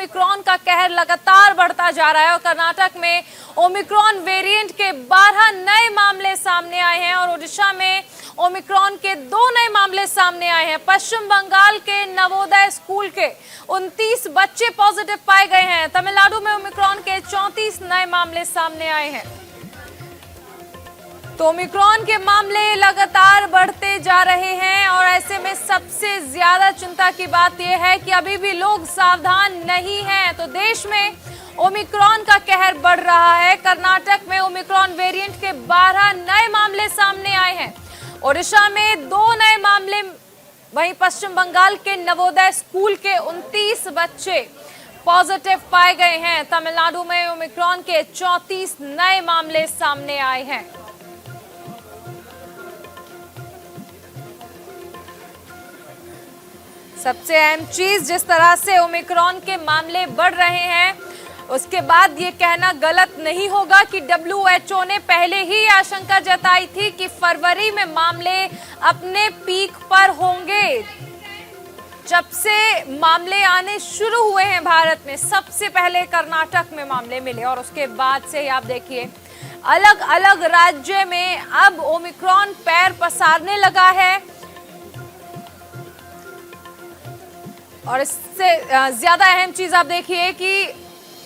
Omicron का कहर लगातार बढ़ता जा रहा है और कर्नाटक में ओमिक्रॉन वेरिएंट के 12 नए मामले सामने आए हैं और ओडिशा में ओमिक्रॉन के 2 नए मामले सामने आए हैं। पश्चिम बंगाल के नवोदय स्कूल के 29 बच्चे पॉजिटिव पाए गए हैं। तमिलनाडु में ओमिक्रॉन के 34 नए मामले सामने आए हैं। तो ओमिक्रॉन के मामले लगातार बढ़ते जा रहे हैं और ऐसे में सबसे ज्यादा चिंता की बात यह है कि अभी भी लोग सावधान नहीं हैं। तो देश में ओमिक्रॉन का कहर बढ़ रहा है। कर्नाटक में ओमिक्रॉन वेरिएंट के 12 नए मामले सामने आए हैं। ओडिशा में 2 नए मामले, वहीं पश्चिम बंगाल के नवोदय स्कूल के 29 बच्चे पॉजिटिव पाए गए हैं। तमिलनाडु में ओमिक्रॉन के 34 नए मामले सामने आए हैं। सबसे अहम चीज, जिस तरह से ओमिक्रॉन के मामले बढ़ रहे हैं उसके बाद ये कहना गलत नहीं होगा कि WHO ने पहले ही आशंका जताई थी कि फरवरी में मामले अपने पीक पर होंगे। जब से मामले आने शुरू हुए हैं भारत में, सबसे पहले कर्नाटक में मामले मिले और उसके बाद से आप देखिए अलग अलग राज्य में अब ओमिक्रॉन पैर पसारने लगा है। और इससे ज्यादा अहम चीज आप देखिए कि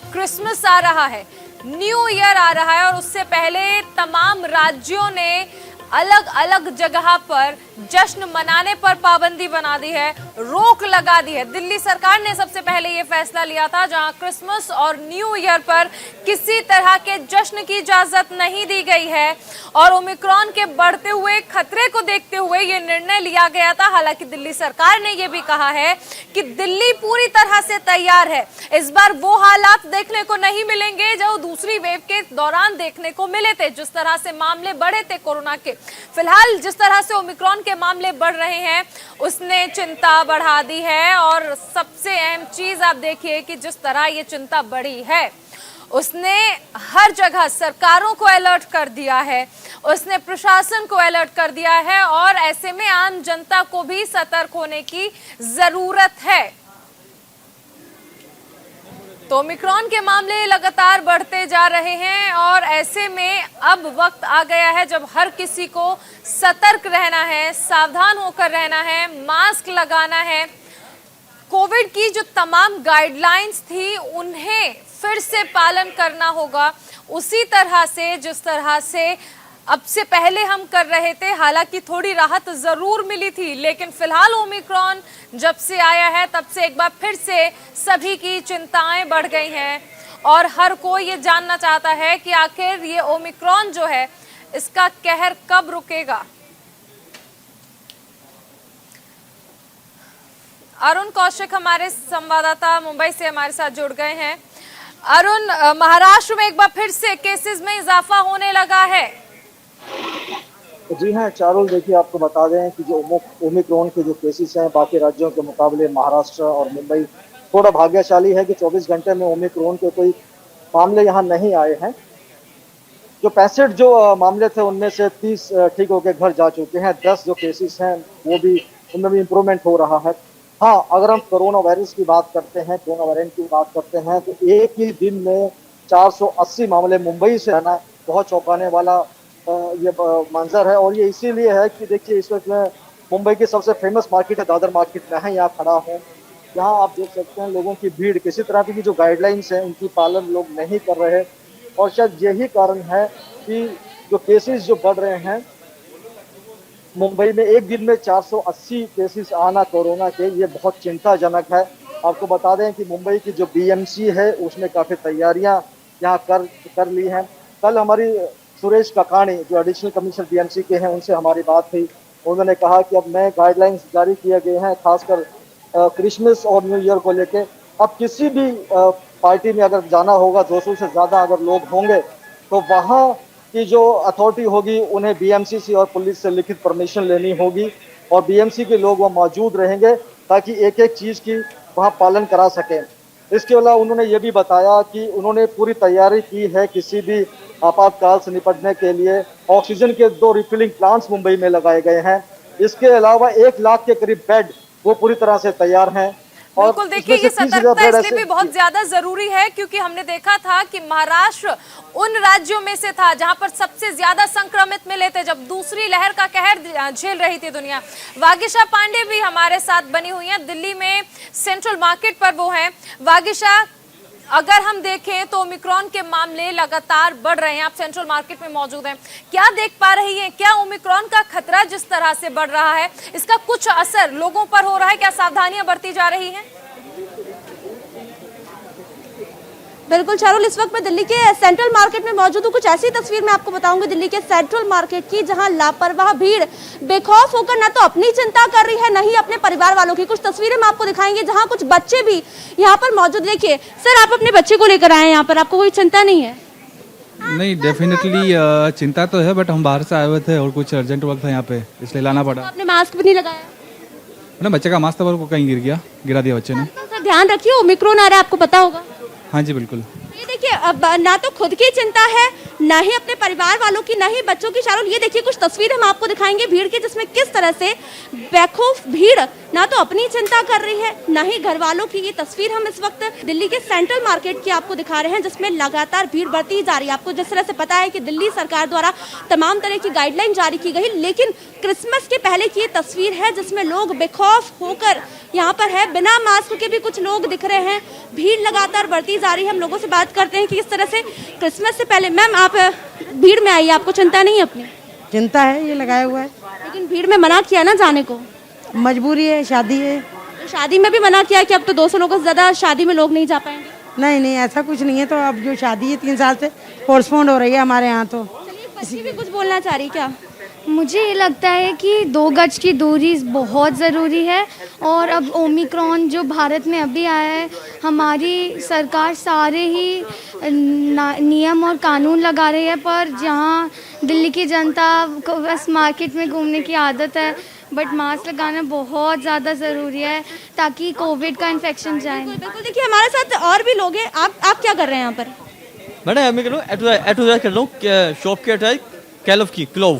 क्रिसमस आ रहा है, न्यू ईयर आ रहा है और उससे पहले तमाम राज्यों ने अलग अलग जगह पर जश्न मनाने पर पाबंदी बना दी है, रोक लगा दी है। दिल्ली सरकार ने सबसे पहले ये फैसला लिया था, जहां क्रिसमस और न्यू ईयर पर किसी तरह के जश्न की इजाजत नहीं दी गई है और ओमिक्रॉन के बढ़ते हुए खतरे को देखते हुए ये निर्णय लिया गया था। हालांकि दिल्ली सरकार ने यह भी कहा है कि दिल्ली पूरी तरह से तैयार है। इस बार वो हालात देखने को नहीं मिलेंगे जो दूसरी वेव के दौरान देखने को मिले थे, जिस तरह से मामले बढ़े थे कोरोना के। फिलहाल जिस तरह से ओमिक्रॉन के मामले बढ़ रहे हैं उसने चिंता बढ़ा दी है और सबसे अहम चीज आप देखिए कि जिस तरह ये चिंता बढ़ी है उसने हर जगह सरकारों को अलर्ट कर दिया है, उसने प्रशासन को अलर्ट कर दिया है और ऐसे में आम जनता को भी सतर्क होने की जरूरत है। तो ओमिक्रॉन के मामले लगातार बढ़ते जा रहे हैं और ऐसे में अब वक्त आ गया है जब हर किसी को सतर्क रहना है, सावधान होकर रहना है, मास्क लगाना है। कोविड की जो तमाम गाइडलाइंस थी उन्हें फिर से पालन करना होगा, उसी तरह से जिस तरह से अब से पहले हम कर रहे थे। हालांकि थोड़ी राहत जरूर मिली थी, लेकिन फिलहाल ओमिक्रॉन जब से आया है तब से एक बार फिर से सभी की चिंताएं बढ़ गई हैं और हर कोई ये जानना चाहता है कि आखिर ये ओमिक्रॉन जो है इसका कहर कब रुकेगा। अरुण कौशिक हमारे संवाददाता मुंबई से हमारे साथ जुड़ गए हैं। अरुण, महाराष्ट्र में एक बार फिर से केसेस में इजाफा होने लगा है। जी हाँ चारुल, देखिए आपको बता दें कि जो ओमिक्रॉन के जो केसेस हैं बाकी राज्यों के मुकाबले महाराष्ट्र और मुंबई थोड़ा भाग्यशाली है कि 24 घंटे में ओमिक्रॉन के कोई मामले यहाँ नहीं आए हैं। जो 65 जो मामले थे उनमें से 30 ठीक होकर घर जा चुके हैं। 10 जो केसेस हैं वो भी उनमें भी इम्प्रूवमेंट हो रहा है। हाँ, अगर हम कोरोना वायरस की बात करते हैं, कोरोना वेरिएंट की बात करते हैं तो एक ही दिन में 480 मामले मुंबई से आना बहुत चौंकाने वाला ये मंजर है। और ये इसीलिए है कि देखिए इस वक्त मैं मुंबई की सबसे फेमस मार्केट है दादर मार्केट में है, यहाँ खड़ा हूँ। यहाँ आप देख सकते हैं लोगों की भीड़, किसी तरह की जो गाइडलाइंस हैं उनकी पालन लोग नहीं कर रहे और शायद यही कारण है कि जो केसेस जो बढ़ रहे हैं मुंबई में, एक दिन में 480 केसेस आना कोरोना के, ये बहुत चिंताजनक है। आपको बता दें कि मुंबई की जो BMC है उसने काफ़ी तैयारियां यहाँ कर ली हैं। कल हमारी सुरेश ककाणी जो एडिशनल कमिश्नर BMC के हैं उनसे हमारी बात हुई। उन्होंने कहा कि अब नए गाइडलाइंस जारी किए गए हैं खासकर क्रिसमस और न्यू ईयर को लेके। अब किसी भी पार्टी में अगर जाना होगा, 200 से ज़्यादा अगर लोग होंगे तो वहाँ की जो अथॉरिटी होगी उन्हें BMC से और पुलिस से लिखित परमिशन लेनी होगी और BMC के लोग वहाँ मौजूद रहेंगे ताकि एक एक चीज़ की वहाँ पालन करा सकें। इसके अलावा उन्होंने ये भी बताया कि उन्होंने पूरी तैयारी की है किसी भी आपातकाल से निपटने के लिए। ऑक्सीजन के 2 रिफिलिंग प्लांट्स मुंबई में लगाए गए हैं। इसके अलावा 1 लाख के करीब बेड वो पूरी तरह से तैयार हैं। बिल्कुल, देखिए ये सतर्कता इसलिए भी बहुत ज्यादा जरूरी है क्योंकि हमने देखा था कि महाराष्ट्र उन राज्यों में से था जहां पर सबसे ज्यादा संक्रमित मिले थे जब दूसरी लहर का कहर झेल रही थी दुनिया। वागीशा पांडे भी हमारे साथ बनी हुई हैं, दिल्ली में सेंट्रल मार्केट पर वो हैं। वागीशा, अगर हम देखें तो ओमिक्रॉन के मामले लगातार बढ़ रहे हैं, आप सेंट्रल मार्केट में मौजूद हैं, क्या देख पा रही हैं? क्या ओमिक्रॉन का खतरा जिस तरह से बढ़ रहा है इसका कुछ असर लोगों पर हो रहा है? क्या सावधानियां बरती जा रही हैं? बिल्कुल चारुल, इस वक्त मैं दिल्ली के सेंट्रल मार्केट में मौजूद हूँ। कुछ ऐसी तस्वीर मैं आपको बताऊंगी दिल्ली के सेंट्रल मार्केट की, जहां लापरवाह भीड़ बेखौफ होकर ना तो अपनी चिंता कर रही है, न ही अपने परिवार वालों की। कुछ तस्वीरें हम आपको दिखाएंगे जहां कुछ बच्चे भी यहाँ पर मौजूद। देखिए सर, आप अपने बच्चे को लेकर आए हैं यहाँ पर, आपको कोई चिंता नहीं है? नहीं, डेफिनेटली चिंता तो है, बट हम बाहर से आए हुए थे और कुछ अर्जेंट वर्क था यहाँ पे, इसलिए लाना पड़ा। आपने मास्क भी नहीं लगाया? ना, बच्चे का मास्क वो कहीं गिरा दिया बच्चे ने। सर ध्यान रखिए, ओमिक्रॉन आ रहा है, आपको पता होगा। हाँ जी बिल्कुल। ये देखिए, अब ना तो खुद की चिंता है, ना ही अपने परिवार वालों की, ना ही बच्चों की। शारुल, ये देखिए कुछ तस्वीर हम आपको दिखाएंगे भीड़ की, जिसमें किस तरह से बेखौफ भीड़ ना तो अपनी चिंता कर रही है, ना ही घर वालों की। ये तस्वीर हम इस वक्त दिल्ली के सेंट्रल मार्केट की आपको दिखा रहे हैं, जिसमें लगातार भीड़ बढ़ती जा रही है। आपको जिस तरह से पता है कि दिल्ली सरकार द्वारा तमाम तरह की गाइडलाइन जारी की गई, लेकिन क्रिसमस के पहले की ये तस्वीर है जिसमें लोग बेखौफ होकर यहाँ पर है। बिना मास्क के भी कुछ लोग दिख रहे हैं, भीड़ लगातार बढ़ती जा रही है। हम लोगों से बात करते हैं कि किस तरह से क्रिसमस से पहले। मैम, आप भीड़ में आई, आपको चिंता नहीं है अपनी? चिंता है, ये लगाया हुआ है। लेकिन भीड़ में मना किया ना जाने को? मजबूरी है, शादी है। तो शादी में भी मना किया कि अब तो 200 लोगों से ज्यादा शादी में लोग नहीं जा पाएंगे? नहीं नहीं, ऐसा कुछ नहीं है। तो अब जो शादी है 3 साल से पोस्टपोन हो रही है हमारे यहाँ। तो बच्ची भी कुछ बोलना चाह रही क्या? मुझे ये लगता है कि 2 गज की दूरी बहुत ज़रूरी है। और अब ओमिक्रॉन जो भारत में अभी आया है, हमारी सरकार सारे ही नियम और कानून लगा रही है, पर जहाँ दिल्ली की जनता को बस मार्केट में घूमने की आदत है, बट मास्क लगाना बहुत ज़्यादा ज़रूरी है ताकि कोविड का इन्फेक्शन जाए। बिल्कुल, देखिए हमारे साथ और भी लोग हैं। आप क्या कर रहे हैं यहाँ पर? मैडम मैं कर रहा हूँ शॉप के अटैक कैलफ की क्लोव।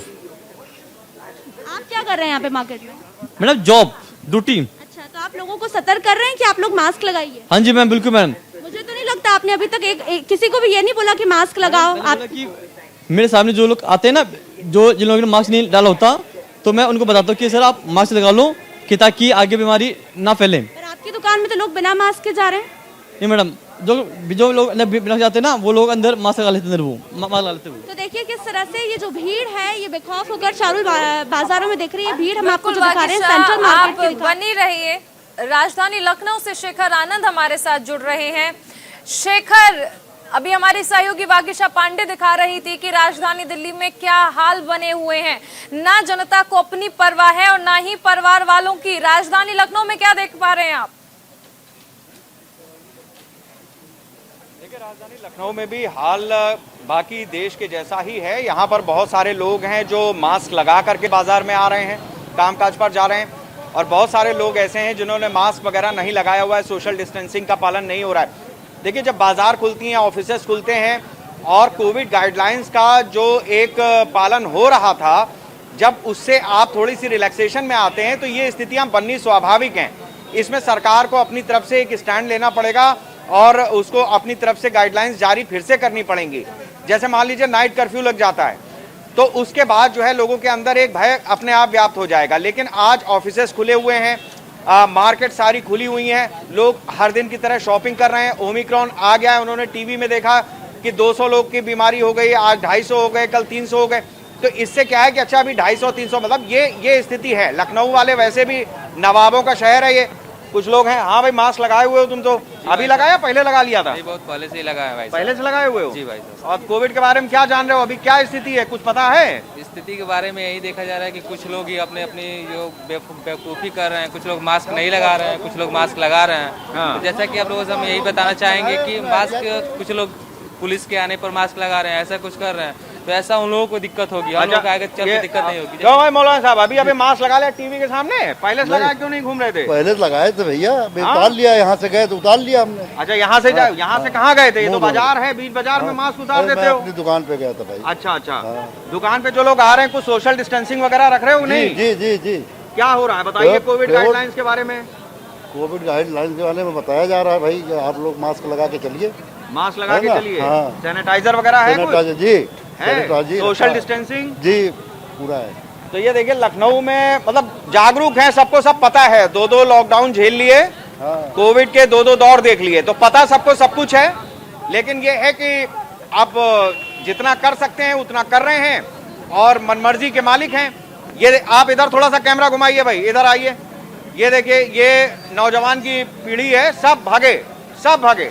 आप क्या कर रहे हैं यहाँ पे मार्केट में? Madam job duty. अच्छा, तो आप लोगों को सतर्क कर रहे हैं कि आप लोग मास्क लगाइए? हाँ जी मैम, बिल्कुल मैडम। मुझे तो नहीं लगता आपने अभी तक किसी को भी ये नहीं बोला कि मास्क लगाओ। आप मेरे सामने जो लोग आते हैं ना, जिन लोगों ने मास्क नहीं डाला होता, तो मैं उनको बताता हूँ कि सर आप मास्क लगा लो कि ताकि आगे बीमारी ना फैले। पर आपकी दुकान में तो लोग बिना मास्क के जा रहे हैं। नहीं मैडम, जो लोग बिना जाते हैं ना, वो लोग अंदर मास्क लगा लेते हैं, वो मास्क लगा लेते हैं। तो देखिए किस तरह से ये जो भीड़ है ये बेखौफ होकर चारुल बाजारों में दिख रही है भीड़। हम आपको जो दिखा रहे हैं सेंट्रल मार्केट आप बनी रहिए। राजधानी लखनऊ से शेखर आनंद हमारे साथ जुड़ रहे हैं। शेखर, अभी हमारी सहयोगी वागीशा पांडे दिखा रही थी कि राजधानी दिल्ली में क्या हाल बने हुए हैं। ना जनता को अपनी परवाह है और ना ही परिवार वालों की। राजधानी लखनऊ में क्या देख पा रहे हैं आप? देखिए, राजधानी लखनऊ में भी हाल बाकी देश के जैसा ही है। यहाँ पर बहुत सारे लोग हैं जो मास्क लगा करके बाजार में आ रहे हैं, कामकाज पर जा रहे हैं, और बहुत सारे लोग ऐसे हैं जिन्होंने मास्क वगैरह नहीं लगाया हुआ है, सोशल डिस्टेंसिंग का पालन नहीं हो रहा है। देखिए, जब बाजार खुलती हैं, ऑफिसेस खुलते हैं और कोविड गाइडलाइंस का जो एक पालन हो रहा था, जब उससे आप थोड़ी सी रिलैक्सेशन में आते हैं, तो ये स्थितियां बननी स्वाभाविक हैं। इसमें सरकार को अपनी तरफ से एक स्टैंड लेना पड़ेगा और उसको अपनी तरफ से गाइडलाइंस जारी फिर से करनी पड़ेंगी। जैसे मान लीजिए नाइट कर्फ्यू लग जाता है, तो उसके बाद जो है लोगों के अंदर एक भय अपने आप व्याप्त हो जाएगा। लेकिन आज ऑफिसेस खुले हुए हैं, मार्केट सारी खुली हुई हैं, लोग हर दिन की तरह शॉपिंग कर रहे हैं। ओमिक्रॉन आ गया है, उन्होंने टीवी में देखा कि 200 लोग की बीमारी हो गई, आज 250 हो गए, कल 300 हो गए। तो इससे क्या है कि अच्छा अभी 250-300 मतलब ये स्थिति है। लखनऊ वाले वैसे भी नवाबों का शहर है ये। कुछ लोग हैं, हाँ भाई मास्क लगाए हुए हो तुम तो? अभी लगाया, पहले लगा लिया था? बहुत पहले से ही लगाया भाई। पहले से लगाए हुए हो? जी भाई साहब। और कोविड के बारे में क्या जान रहे हो? अभी क्या स्थिति है, कुछ पता है? स्थिति के बारे में यही देखा जा रहा है कि कुछ लोग ही अपनी जो बेवकूफ़ी कर रहे हैं, कुछ लोग मास्क नहीं लगा रहे हैं, कुछ लोग मास्क लगा रहे हैं। हाँ। तो जैसा कि आप लोगों से हम यही बताना चाहेंगे कि मास्क, कुछ लोग पुलिस के आने पर मास्क लगा रहे हैं, ऐसा कुछ कर रहे हैं, तो ऐसा उन लोगों को दिक्कत होगी। हम लोग आगे चल के दिक्कत नहीं होगी। क्यों भाई मौलाना साहब, अभी मास्क लगा लिया टीवी के सामने, पहले से लगा क्यों नहीं घूम रहे थे? पहले से लगाए थे भैया, उतार लिया, यहाँ से गए तो उतार लिया हमने। अच्छा, यहाँ से कहाँ गए थे? ये तो बाजार है, बीच बाजार में मास्क उतार देते हो? अपनी दुकान पे गया था भाई। अच्छा, दुकान पे जो लोग आ रहे हैं, कुछ सोशल डिस्टेंसिंग वगैरह रख रहे हो नहीं? जी जी जी। क्या हो रहा है बताइए कोविड गाइडलाइंस के बारे में? कोविड गाइडलाइन के बारे में बताया जा रहा है भाई कि आप लोग मास्क लगा के चलिए। मास्क लगा है के ना? चलिए। हाँ। सैनिटाइजर वगैरह है कुछ? सैनिटाइजर जी, है? सैनिटाइजर सोशल है। डिस्टेंसिंग जी पूरा है। तो ये देखिए लखनऊ में मतलब जागरूक हैं, सबको सब पता है, 2 लॉकडाउन झेल लिए, कोविड के 2 दौर देख लिए, तो पता सबको सब कुछ है। लेकिन ये है कि आप जितना कर सकते हैं उतना कर रहे हैं और मनमर्जी के मालिक हैं। ये आप इधर थोड़ा सा कैमरा घुमाइए भाई, इधर आइए। ये देखिए ये नौजवान की पीढ़ी है, सब भागे, सब भागे।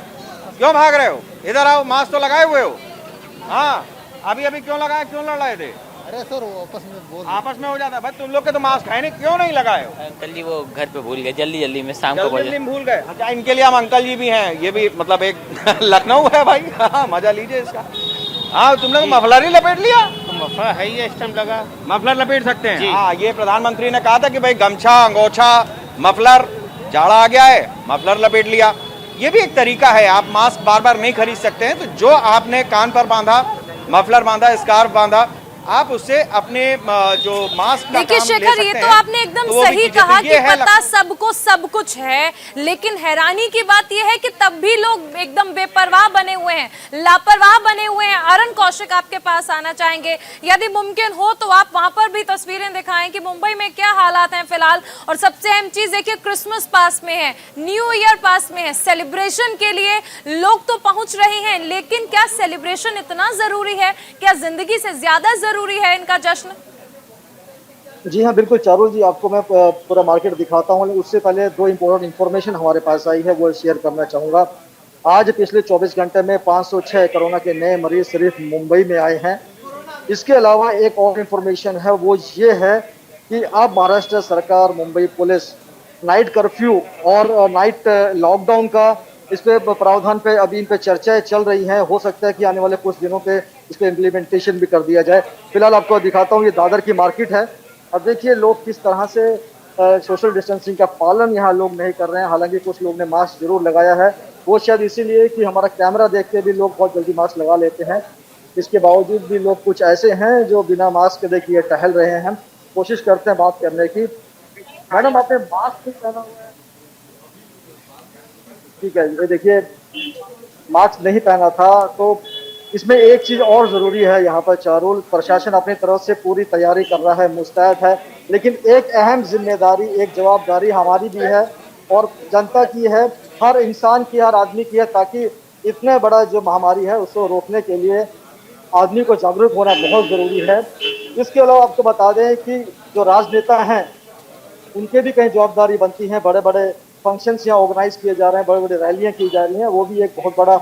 क्यों भाग रहे हो? इधर आओ, मास्क तो लगाए हुए हो। हाँ, अभी अभी क्यों लगाए, क्यों लड़ रहे थे? अरे सर आपस में हो जाता है भाई, तुम लोग के तो मास्क है नहीं, क्यों नहीं लगाए हो? अंकल जी वो घर पे भूल गए जल्दी में, शाम को जल्दी भूल गए। अच्छा, इनके लिए हम अंकल जी भी हैं, ये भी मतलब एक लखनऊ है भाई। हाँ, मजा लीजिए इसका। हाँ, तुमने तो मफलर ही लपेट लिया। मफलर है ही इस टाइम लगा, मफलर लपेट सकते हैं। हाँ, ये प्रधानमंत्री ने कहा था कि भाई गमछा, अंगोछा, मफलर, जाड़ा आ गया है, मफलर लपेट लिया। ये भी एक तरीका है, आप मास्क बार बार नहीं खरीद सकते हैं, तो जो आपने कान पर बांधा, मफलर बांधा, स्कार्फ बांधा, आप उससे अपने जो मास्क का देखिए काम ले शेखर, सकते ये तो हैं, आपने एकदम तो वो भी सही कीजिए। कहा तो ये कि है पता सबको सब कुछ है, लेकिन हैरानी की बात यह है कि तब भी लोग एकदम बेपरवाह बने हुए हैं, लापरवाह बने हुए हैं। अरुण कौशिक आपके पास आना चाहेंगे, यदि मुमकिन हो तो आप वहां पर भी तस्वीरें दिखाएं कि मुंबई में क्या हालात हैं फिलहाल। और सबसे अहम चीज देखिए, क्रिसमस पास में है, न्यू ईयर पास में है, सेलिब्रेशन के लिए लोग तो पहुंच रहे हैं, लेकिन क्या सेलिब्रेशन इतना जरूरी है? क्या जिंदगी से ज्यादा जरूरी है इनका जश्न? जी हाँ, बिल्कुल चारुल जी, आपको मैं पूरा मार्केट दिखाता हूँ, लेकिन उससे पहले 2 इम्पोर्टेंट इन्फॉर्मेशन हमारे पास आई है, वो शेयर करना चाहूँगा। आज पिछले 24 घंटे में 506 कोरोना के नए मरीज सिर्फ मुंबई में आए हैं। इसके अलावा एक और इन्फॉर्मेशन है, वो ये है कि अब महाराष्ट्र सरकार, मुंबई पुलिस नाइट कर्फ्यू और नाइट लॉकडाउन का इस पे प्रावधान पे अभी इन पे चर्चाएं चल रही हैं। हो सकता है कि आने वाले कुछ दिनों पे इस पे इम्प्लीमेंटेशन भी कर दिया जाए। फिलहाल आपको दिखाता हूँ, ये दादर की मार्केट है। अब देखिए लोग किस तरह से सोशल डिस्टेंसिंग का पालन यहाँ लोग नहीं कर रहे हैं। हालांकि कुछ लोग ने मास्क जरूर लगाया है, वो शायद इसीलिए कि हमारा कैमरा देख के भी लोग बहुत जल्दी मास्क लगा लेते हैं। इसके बावजूद भी लोग कुछ ऐसे हैं जो बिना मास्क के देखिए टहल रहे हैं। हम कोशिश करते हैं बात करने की। मैडम, आपने मास्क नहीं पहना हुआ है? ठीक है, ये देखिए मास्क नहीं पहना था। तो इसमें एक चीज और जरूरी है, यहाँ पर चारुल, प्रशासन अपनी तरफ से पूरी तैयारी कर रहा है, मुस्तैद है, लेकिन एक अहम जिम्मेदारी, एक जवाबदारी हमारी भी है और जनता की है, हर इंसान की, हर आदमी की है, ताकि इतने बड़ा जो महामारी है उसको रोकने के लिए आदमी को जागरूक होना बहुत जरूरी है। इसके अलावा आपको बता दें कि जो राजनेता हैं उनके भी कई जवाबदारी बनती है। बड़े बड़े फंक्शंस यहाँ ऑर्गेनाइज किए जा रहे हैं, बड़े बड़े रैलियाँ की जा रही हैं, वो भी एक बहुत बड़ा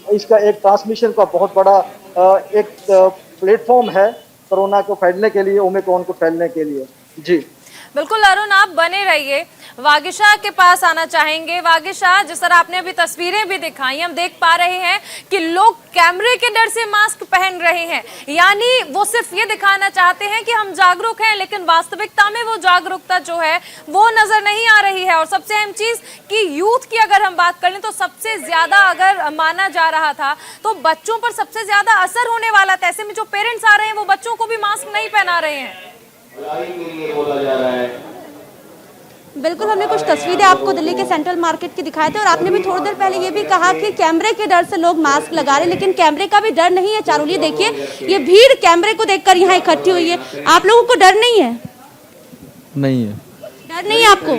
इसका एक ट्रांसमिशन का बहुत बड़ा एक प्लेटफॉर्म है कोरोना को फैलने के लिए, ओमिक्रॉन को फैलने के लिए। जी बिल्कुल अरुण, आप बने रहिए। वागिशा के पास आना चाहेंगे। वागिशा, जिस तरह आपने अभी तस्वीरें भी दिखाई, हम देख पा रहे हैं कि लोग कैमरे के डर से मास्क पहन रहे हैं, यानी वो सिर्फ ये दिखाना चाहते हैं कि हम जागरूक हैं, लेकिन वास्तविकता में वो जागरूकता जो है वो नजर नहीं आ रही है। और सबसे अहम चीज कि यूथ की अगर हम बात करें तो सबसे ज्यादा अगर माना जा रहा था तो बच्चों पर सबसे ज्यादा असर होने वाला था। ऐसे में जो पेरेंट्स आ रहे हैं वो बच्चों को भी मास्क नहीं पहना रहे हैं। बोला जा रहा है। बिल्कुल, हमने कुछ तस्वीरें आपको दिल्ली के सेंट्रल मार्केट की दिखाई थी और आपने भी थोड़ी देर पहले ये भी कहा कि कैमरे के डर से लोग मास्क लगा रहे हैं, लेकिन कैमरे का भी डर नहीं है। चारुल, ये देखिए, ये भीड़ कैमरे को देखकर यहाँ इकट्ठी हुई है। आप लोगों को डर नहीं है? नहीं है। डर नहीं है आपको?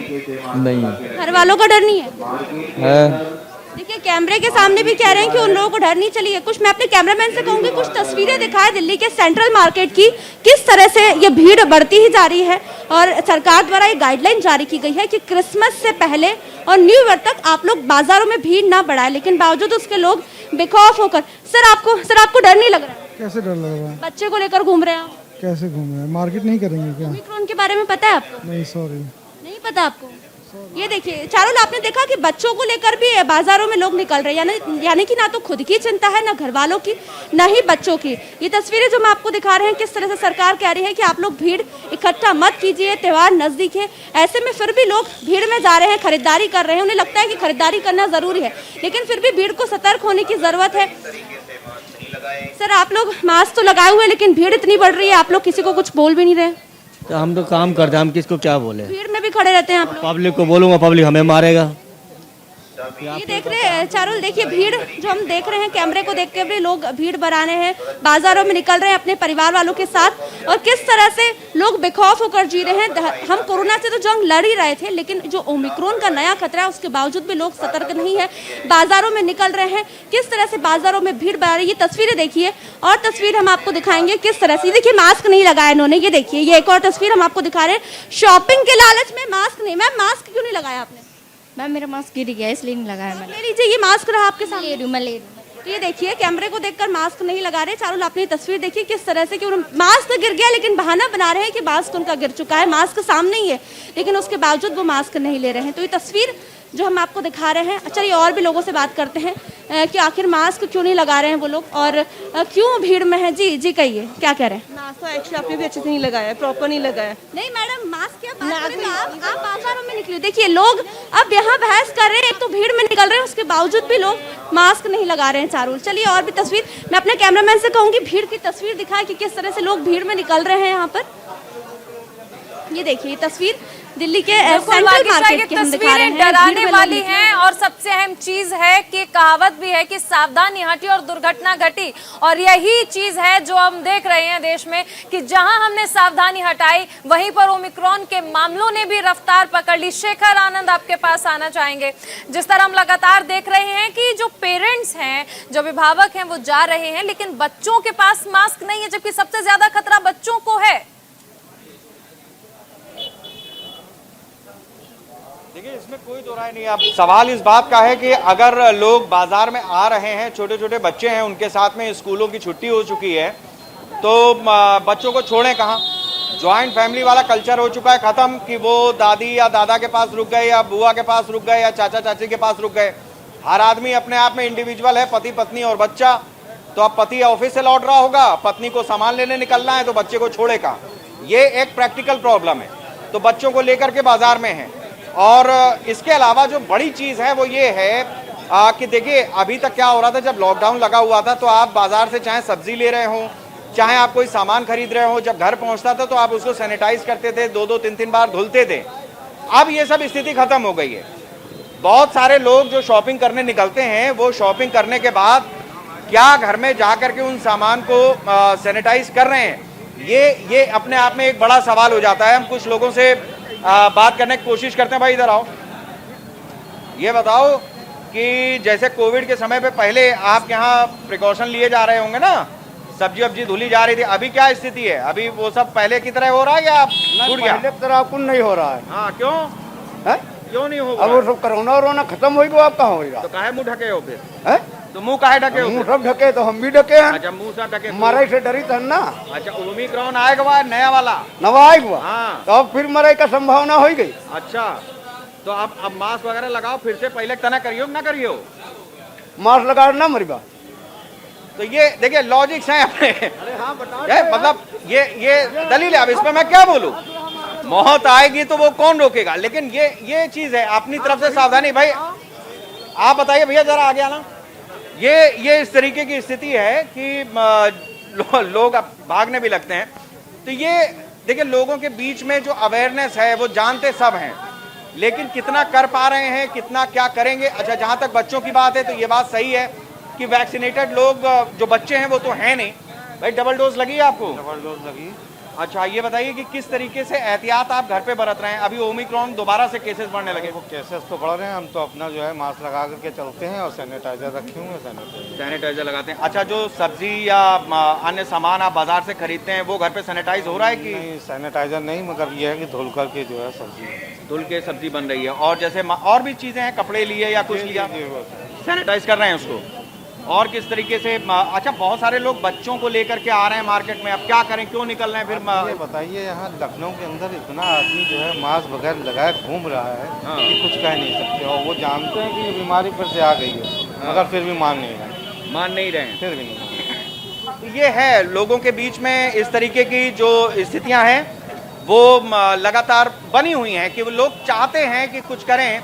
नहीं है। घर वालों का डर नहीं है? देखिए, कैमरे के सामने भी कह रहे हैं कि उन लोगों को डर नहीं। चलिए कुछ मैं अपने कैमरामैन से कहूंगी, कुछ तस्वीरें दिखाएं दिल्ली के सेंट्रल मार्केट की, किस तरह से ये भीड़ बढ़ती ही जा रही है। और सरकार द्वारा एक गाइडलाइन जारी की गई है कि क्रिसमस से पहले और न्यू ईयर तक आप लोग बाजारों में भीड़ ना बढ़ाएं, लेकिन बावजूद उसके लोग बेखौफ होकर। सर आपको डर नहीं लग रहा? कैसे डर लग रहा है? बच्चे को लेकर घूम रहे हैं आप? कैसे घूम रहे हैं? मार्केट नहीं करेंगे क्या? ओमिक्रॉन के बारे में पता है आपको? नहीं, सॉरी, नहीं पता आपको। ये देखिए चारुल, आपने देखा कि बच्चों को लेकर भी बाजारों में लोग निकल रहे हैं, यानी कि ना तो खुद की चिंता है, ना घर वालों की, ना ही बच्चों की। ये तस्वीरें जो मैं आपको दिखा रहे हैं, किस तरह से सरकार कह रही है कि आप लोग भीड़ इकट्ठा मत कीजिए, त्योहार नजदीक है। ऐसे में फिर भी लोग भीड़ में जा रहे हैं, खरीदारी कर रहे हैं, उन्हें लगता है कि खरीदारी करना जरूरी है, लेकिन फिर भी भीड़ को सतर्क होने की जरूरत है। सर, आप लोग मास्क तो लगाए हुए हैं, लेकिन भीड़ इतनी बढ़ रही है, आप लोग किसी को कुछ बोल भी नहीं रहे? तो हम तो काम करते हैं, हम किसको क्या बोले। भीड़ में भी खड़े रहते हैं आप लोग। पब्लिक को बोलूँगा, पब्लिक हमें मारेगा। ये देख रहे हैं चारुल, देखिए भीड़ जो हम देख रहे हैं, कैमरे को देख के भी लोग भीड़ बना रहे हैं, बाजारों में निकल रहे हैं अपने परिवार वालों के साथ, और किस तरह से लोग बेखौफ होकर जी रहे हैं। हम कोरोना से तो जंग लड़ ही रहे थे, लेकिन जो ओमिक्रॉन का नया खतरा है उसके बावजूद भी लोग सतर्क नहीं है, बाजारों में निकल रहे हैं। किस तरह से बाजारों में भीड़ बढ़ा रही है, ये तस्वीरें देखिए, और तस्वीर हम आपको दिखाएंगे किस तरह से। देखिए मास्क नहीं लगाया इन्होंने, ये देखिए, ये एक और तस्वीर हम आपको दिखा रहे हैं। शॉपिंग के लालच में मास्क नहीं। मैम मास्क क्यों नहीं लगाया आपने? मैम मेरा मास्क गिर गया इसलिए नहीं लगाया मैंने। ले लीजिए, ये मास्क रहा आपके सामने। ले रही हूँ, मैं ले रही हूँ। तो ये देखिए कैमरे को देखकर मास्क नहीं लगा रहे चारुल, आपने ये तस्वीर देखी किस तरह से कि मास्क तो गिर गया, लेकिन बहाना बना रहे हैं कि मास्क उनका गिर चुका है। मास्क सामने ही है, लेकिन उसके बावजूद वो मास्क नहीं ले रहे हैं। तो ये तस्वीर जो हम आपको दिखा रहे हैं, चलिए और भी लोगों से बात करते हैं कि आखिर मास्क क्यों नहीं लगा रहे हैं वो लोग, और क्यों भीड़ में है। जी जी कहिए, क्या कह रहे हैं? मास्क तो एक्चुअली आपने भी अच्छे से नहीं लगाया, प्रॉपर नहीं लगाया। नहीं मैडम, मास्क क्या बात करें, तो आप बाजारों में निकले, देखिए लोग अब यहाँ बहस कर रहे हैं, एक तो भीड़ में निकल रहे हैं, उसके बावजूद भी लोग मास्क नहीं लगा रहे हैं चारुल। चलिए और भी तस्वीर मैं अपने कैमरामैन से कहूंगी भीड़ की तस्वीर दिखाए कि किस तरह से लोग भीड़ में निकल रहे हैं यहाँ पर। ये देखिए तस्वीर दिल्ली के सेंट्रल मार्केट की हम दिखा रहे हैं। डराने वाली हैं, और सबसे अहम चीज है कि कहावत भी है कि सावधानी हटी और दुर्घटना घटी, और यही चीज है जो हम देख रहे हैं देश में कि जहां हमने सावधानी हटाई वहीं पर ओमिक्रॉन के मामलों ने भी रफ्तार पकड़ ली। शेखर आनंद आपके पास आना चाहेंगे। जिस तरह हम लगातार देख रहे हैं कि जो पेरेंट्स हैं, जो अभिभावक हैं, वो जा रहे हैं, लेकिन बच्चों के पास मास्क नहीं है, जबकि सबसे ज्यादा खतरा बच्चों को है। देखिए इसमें कोई दो राय नहीं है। अब सवाल इस बात का है कि अगर लोग बाजार में आ रहे हैं, छोटे छोटे बच्चे हैं, उनके साथ में स्कूलों की छुट्टी हो चुकी है, तो बच्चों को छोड़ें कहाँ। जॉइंट फैमिली वाला कल्चर हो चुका है खत्म कि वो दादी या दादा के पास रुक गए, या बुआ के पास रुक गए, या चाचा चाची के पास रुक गए। हर आदमी अपने आप में इंडिविजुअल है, पति पत्नी और बच्चा। तो अब पति ऑफिस से लौट रहा होगा, पत्नी को सामान लेने निकलना है, तो बच्चे को छोड़े कहाँ। ये एक प्रैक्टिकल प्रॉब्लम है, तो बच्चों को लेकर के बाजार में है। और इसके अलावा जो बड़ी चीज है वो ये है कि देखिए अभी तक क्या हो रहा था, जब लॉकडाउन लगा हुआ था तो आप बाजार से चाहे सब्जी ले रहे हो, चाहे आप कोई सामान खरीद रहे हो, जब घर पहुंचता था तो आप उसको सैनिटाइज करते थे, 2-2, 3-3 बार धुलते थे। अब ये सब स्थिति खत्म हो गई है। बहुत सारे लोग जो शॉपिंग करने निकलते हैं, वो शॉपिंग करने के बाद क्या घर में जा करके उन सामान को सैनिटाइज कर रहे हैं, ये अपने आप में एक बड़ा सवाल हो जाता है। हम कुछ लोगों से बात करने की कोशिश करते हैं। भाई इधर आओ, ये बताओ कि जैसे कोविड के समय पे पहले आप यहाँ प्रिकॉशन लिए जा रहे होंगे ना, सब्जी वब्जी धुली जा रही थी, अभी क्या स्थिति है? अभी वो सब पहले की तरह हो रहा है या छूट गया? पहले की तरह आपको नहीं हो रहा है। हाँ क्यों है? क्यों नहीं होगा? अब वो सब कोरोना खत्म हो गया, आप कहाँ होगा? तो काहे मुंह ढके हो फिर? है? तो मुंह काहे ढके हो? मुंह सब ढके तो हम भी ढके हैं। अच्छा मुंह सब ढके, मराई से डरी था ना। अच्छा ओमिक्रॉन आएगा वह नया वाला, नवा आएगा, हाँ। तो अब फिर मराई का संभावना हो गई। अच्छा तो अब मास्क वगैरह लगाओ फिर से, पहले तना करियो ना करियो? मास्क लगा ना मरी बात। तो ये देखिए लॉजिक्स हैं अपने। हाँ बता, मतलब ये दलील है। अब इसमें मैं क्या बोलूं? मौत आएगी तो वो कौन रोकेगा, लेकिन ये चीज है अपनी तरफ से सावधानी। भाई आप बताइए भैया जरा आगे आना। ये इस तरीके की स्थिति है कि लोग अब भागने भी लगते हैं। तो ये देखिए लोगों के बीच में जो अवेयरनेस है वो जानते सब हैं, लेकिन कितना कर पा रहे हैं, कितना क्या करेंगे। अच्छा जहां तक बच्चों की बात है तो ये बात सही है कि वैक्सीनेटेड लोग जो बच्चे हैं वो तो हैं नहीं। भाई डबल डोज लगी है आपको? डबल डोज लगी। अच्छा ये बताइए कि किस तरीके से एहतियात आप घर पे बरत रहे हैं? अभी ओमिक्रॉन दोबारा से केसेस बढ़ने लगे। वो केसेस तो बढ़ रहे हैं, हम तो अपना जो है मास्क लगा करके चलते हैं और सैनिटाइजर रखे हुए हैं, सैनिटाइजर लगाते हैं। अच्छा जो सब्जी या अन्य सामान आप बाजार से खरीदते हैं वो घर पे सैनिटाइज हो रहा है कि नहीं? सैनिटाइजर नहीं, मगर ये है कि धुल करके जो है सब्जी धुल के सब्जी बन रही है। और जैसे और भी चीजें हैं, कपड़े लिए या कुछ लिया, सैनिटाइज कर रहे हैं उसको। और किस तरीके से? अच्छा बहुत सारे लोग बच्चों को लेकर के आ रहे हैं मार्केट में, अब क्या करें, क्यों निकल रहे हैं फिर? ये बताइए यहाँ लखनऊ के अंदर इतना आदमी जो है मास्क बगैर लगाए घूम रहा है कि कुछ कह नहीं सकते। और वो जानते हैं कि ये बीमारी फिर से आ गई है, मगर फिर भी मान नहीं रहे, फिर भी नहीं। ये है लोगों के बीच में इस तरीके की जो स्थितियां हैं वो लगातार बनी हुई हैं कि वो लोग चाहते हैं कि कुछ करें,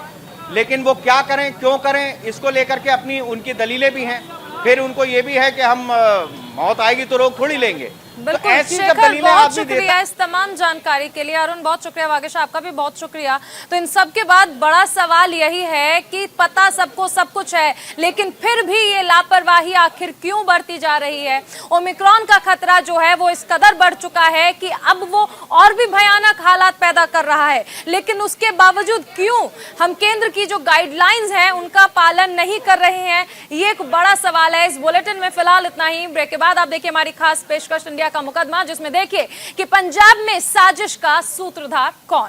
लेकिन वो क्या करें, क्यों करें, इसको लेकर के अपनी उनकी दलीलें भी हैं। फिर उनको ये भी है कि हम मौत आएगी तो रोक थोड़ी लेंगे, बिल्कुल ऐसी सब शेखर, दलीलें बहुत आदमी शुक्रिया देता इस तमाम जानकारी के लिए। अरुण बहुत शुक्रिया, वागेश आपका भी बहुत शुक्रिया। तो इन सब के बाद बड़ा सवाल यही है कि पता सबको सब कुछ है, लेकिन फिर भी ये लापरवाही आखिर क्यों बढ़ती जा रही है। ओमिक्रॉन का खतरा जो है वो इस कदर बढ़ चुका है कि अब वो और भी भयानक हालात पैदा कर रहा है, लेकिन उसके बावजूद क्यों हम केंद्र की जो गाइडलाइंस हैं उनका पालन नहीं कर रहे हैं, ये एक बड़ा सवाल है। इस बुलेटिन में फिलहाल इतना ही। ब्रेक के बाद आप देखिए हमारी खास पेशकश इंडिया का मुकदमा, जिसमें देखिए कि पंजाब में साजिश का सूत्रधार कौन।